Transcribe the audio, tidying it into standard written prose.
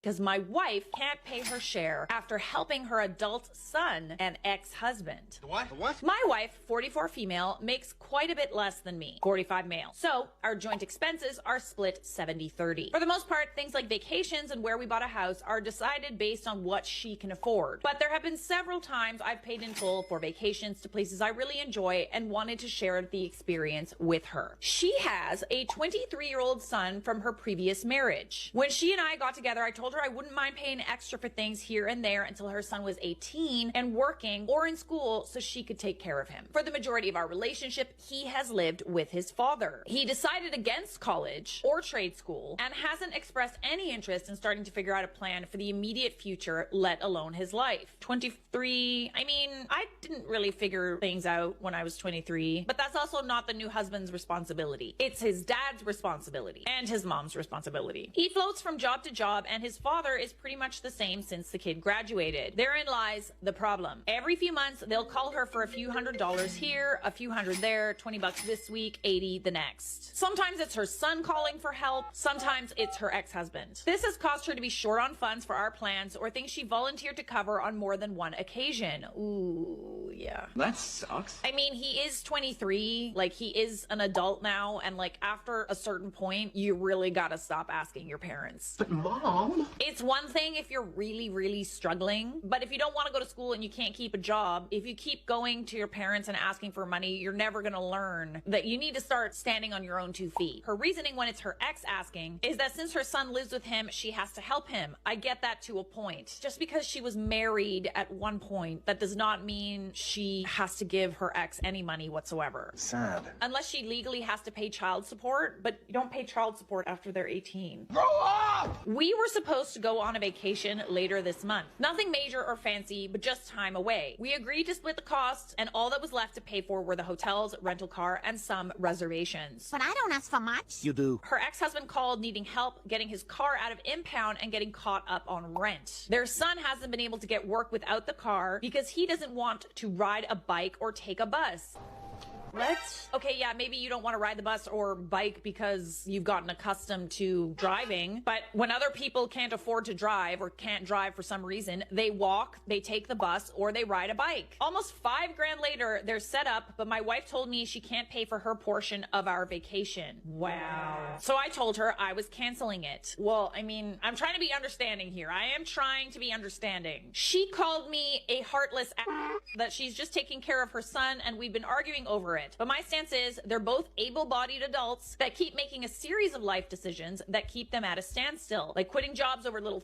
because my wife can't pay her share after helping her adult son and ex-husband. What? My wife, 44 female, makes quite a bit less than me, 45 male. So our joint expenses are split 70-30. For the most part, things like vacations and where we bought a house are decided based on what she can afford. But there have been several times I've paid in full for vacations to places I really enjoy and wanted to share the experience with her. She has a 23-year-old son from her previous marriage. When she and I got together, I told her I wouldn't mind paying extra for things here and there until her son was 18 and working or in school so she could take care of him. For the majority of our relationship, he has lived with his father. He decided against college or trade school and hasn't expressed any interest in starting to figure out a plan for the immediate future, let alone his life. 23, I mean, I didn't really figure things out when I was 23, but that's also not the new husband's responsibility. It's his dad's responsibility and his mom's responsibility. He floats from job to job and his father is pretty much the same since the kid graduated. Therein lies the problem. Every few months, they'll call her for a few $100s here, a few hundred there, 20 bucks this week, 80 the next. Sometimes it's her son calling for help. Sometimes it's her ex-husband. This has caused her to be short on funds for our plans or things she volunteered to cover on more than one occasion. Ooh, yeah. That sucks. I mean, he is 23, like he is an adult now, and like after a certain point, you really gotta stop asking your parents. But Mom... It's one thing if you're really, really struggling, but if you don't want to go to school and you can't keep a job, if you keep going to your parents and asking for money, you're never gonna learn that you need to start standing on your own 2 feet. Her reasoning when it's her ex asking is that since her son lives with him, she has to help him. I get that to a point. Just because she was married at one point, that does not mean she has to give her ex any money whatsoever. Sad. Unless she legally has to pay child support, but you don't pay child support after they're 18. Grow up! We were supposed to go on a vacation later this month. Nothing major or fancy, but just time away. We agreed to split the costs, and all that was left to pay for were the hotels, rental car, and some reservations. But I don't ask for much. You do. Her ex-husband called needing help getting his car out of impound and getting caught up on rent. Their son hasn't been able to get work without the car because he doesn't want to ride a bike or take a bus. What? Okay, yeah, maybe you don't want to ride the bus or bike because you've gotten accustomed to driving, but when other people can't afford to drive or can't drive for some reason, they walk, they take the bus, or they ride a bike. Almost $5 grand later, they're set up, but my wife told me she can't pay for her portion of our vacation. Wow. So I told her I was canceling it. Well, I mean, I'm trying to be understanding here. I am trying to be understanding. She called me a heartless that she's just taking care of her son, and we've been arguing over it. But my stance is they're both able-bodied adults that keep making a series of life decisions that keep them at a standstill, like quitting jobs over little